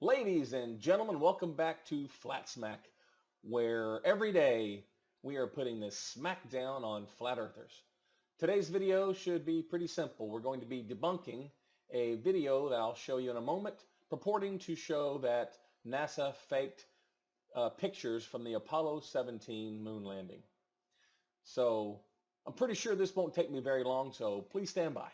Ladies and gentlemen, welcome back to Flat Smack, where every day we are putting this smack down on flat earthers. Today's video should be pretty simple. We're going to be debunking a video that I'll show you in a moment, purporting to show that NASA faked pictures from the Apollo 17 moon landing. So I'm pretty sure this won't take me very long, so please stand by.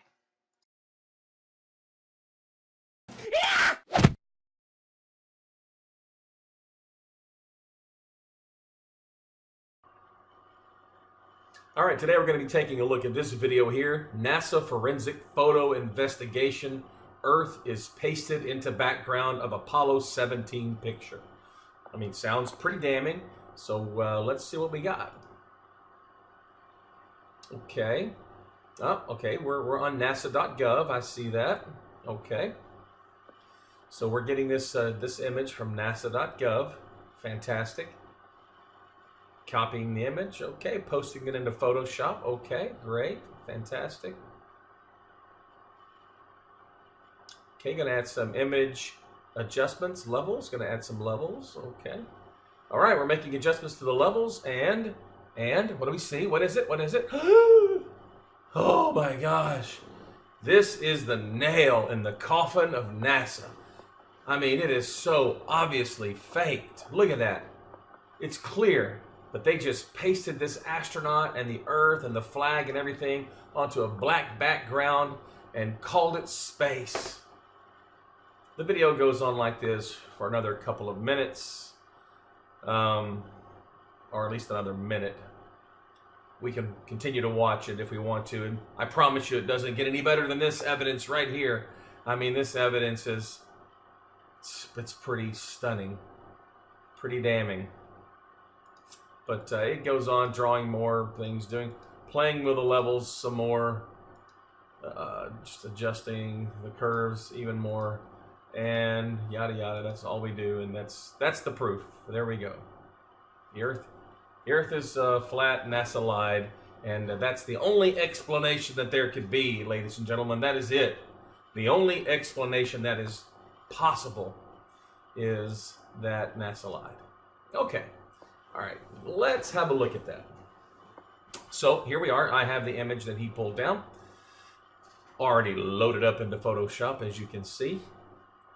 All right, today we're going to be taking a look at this video here. NASA forensic photo investigation. Earth is pasted into background of Apollo 17 picture. I mean, sounds pretty damning. So let's see what we got. Okay. Oh, okay, we're on nasa.gov. I see that. Okay. So we're getting this this image from nasa.gov. Fantastic. Copying the image, okay. Posting it into Photoshop, okay. Great, fantastic. Okay, gonna add some image adjustments, levels. Gonna add some levels, okay. All right, we're making adjustments to the levels, and what do we see? What is it? What is it? Oh my gosh, this is the nail in the coffin of NASA. I mean, it is so obviously faked. Look at that. It's clear. But they just pasted this astronaut and the Earth and the flag and everything onto a black background and called it space. The video goes on like this for another couple of minutes, or at least another minute. We can continue to watch it if we want to, and I promise you it doesn't get any better than this evidence right here. I mean, this evidence is, it's pretty stunning, pretty damning. But it goes on, drawing more things, playing with the levels some more, just adjusting the curves even more, and yada yada. That's all we do, and that's the proof. There we go. The Earth is flat. NASA lied, and that's the only explanation that there could be, ladies and gentlemen. That is it. The only explanation that is possible is that NASA lied. Okay. All right, let's have a look at that. So here we are. I have the image that he pulled down, already loaded up into Photoshop, as you can see.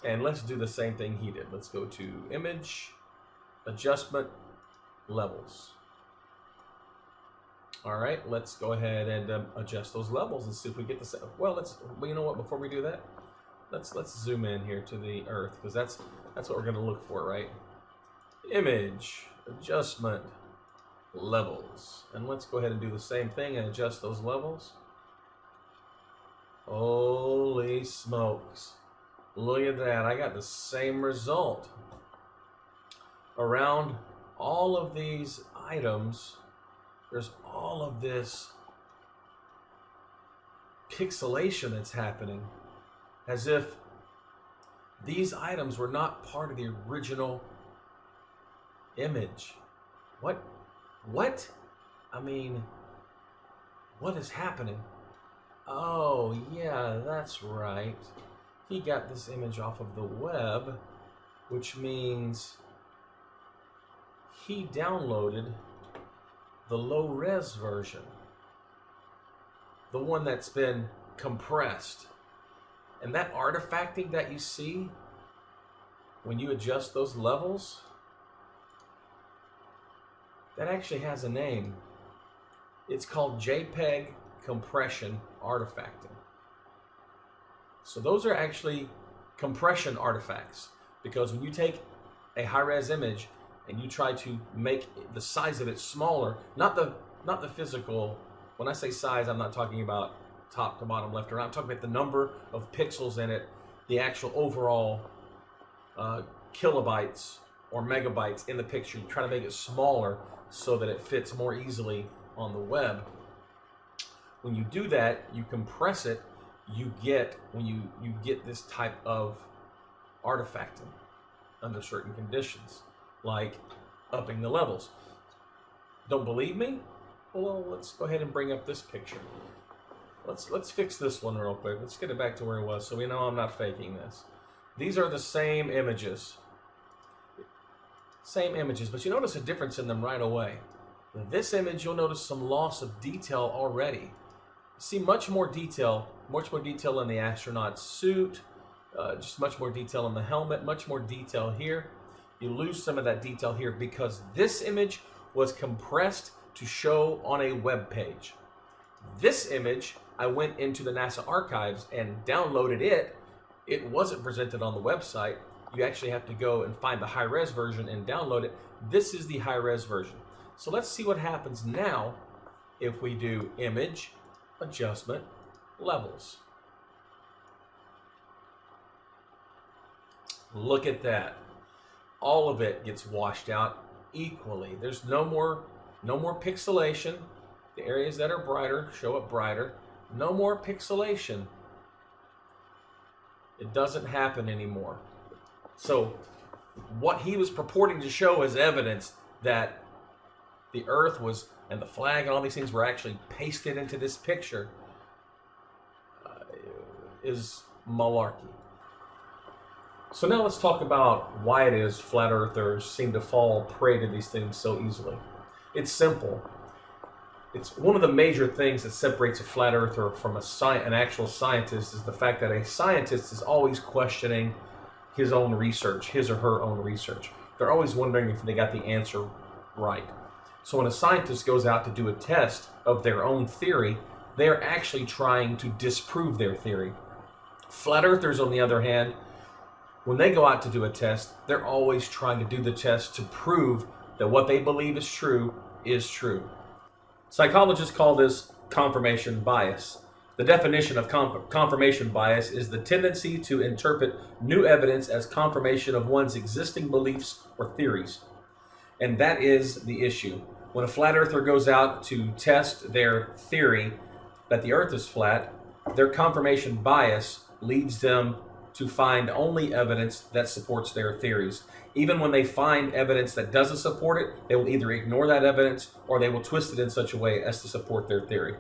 And let's do the same thing he did. Let's go to Image, Adjustment, Levels. All right, let's go ahead and adjust those levels and see if we get the same. Well, you know what? Before we do that, let's zoom in here to the Earth, because that's what we're going to look for, right? Image, adjustment, levels, and let's go ahead and do the same thing and adjust those levels. Holy smokes, look at that. I got the same result. Around all of these items, there's all of this pixelation that's happening, as if these items were not part of the original image. What? I mean, what is happening? Oh, yeah, that's right. He got this image off of the web, which means he downloaded the low-res version, the one that's been compressed. And that artifacting that you see when you adjust those levels, that actually has a name. It's called JPEG compression artifacting. So those are actually compression artifacts, because when you take a high-res image and you try to make the size of it smaller, not the physical. When I say size, I'm not talking about top to bottom, left or right. I'm talking about the number of pixels in it, the actual overall kilobytes or megabytes in the picture. You try to make it smaller so that it fits more easily on the web. When you do that, you compress it, you get this type of artifacting under certain conditions, like upping the levels. Don't believe me? Well, let's go ahead and bring up this picture. Let's fix this one real quick. Let's get it back to where it was so we know I'm not faking this. These are the same images. Same images, but you notice a difference in them right away. This image, you'll notice some loss of detail already. See much more detail in the astronaut suit, just much more detail in the helmet, much more detail here. You lose some of that detail here because this image was compressed to show on a web page. This image, I went into the NASA archives and downloaded it. It wasn't presented on the website. You actually have to go and find the high-res version and download it. This is the high-res version. So let's see what happens now if we do image, adjustment, levels. Look at that. All of it gets washed out equally. There's no more pixelation. The areas that are brighter show up brighter. No more pixelation. It doesn't happen anymore. So what he was purporting to show as evidence that the Earth was, and the flag and all these things were actually pasted into this picture is malarkey. So now let's talk about why it is flat earthers seem to fall prey to these things so easily. It's simple. It's one of the major things that separates a flat earther from an actual scientist is the fact that a scientist is always questioning his own research, his or her own research. They're always wondering if they got the answer right. So when a scientist goes out to do a test of their own theory, they're actually trying to disprove their theory. Flat earthers, on the other hand, when they go out to do a test, they're always trying to do the test to prove that what they believe is true is true. Psychologists call this confirmation bias. The definition of confirmation bias is the tendency to interpret new evidence as confirmation of one's existing beliefs or theories. And that is the issue. When a flat earther goes out to test their theory that the earth is flat, their confirmation bias leads them to find only evidence that supports their theories. Even when they find evidence that doesn't support it, they will either ignore that evidence or they will twist it in such a way as to support their theory.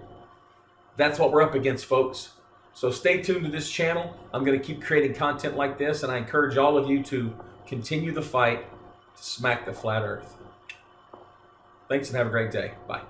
That's what we're up against, folks. So stay tuned to this channel. I'm going to keep creating content like this, and I encourage all of you to continue the fight to smack the flat earth. Thanks and have a great day. Bye.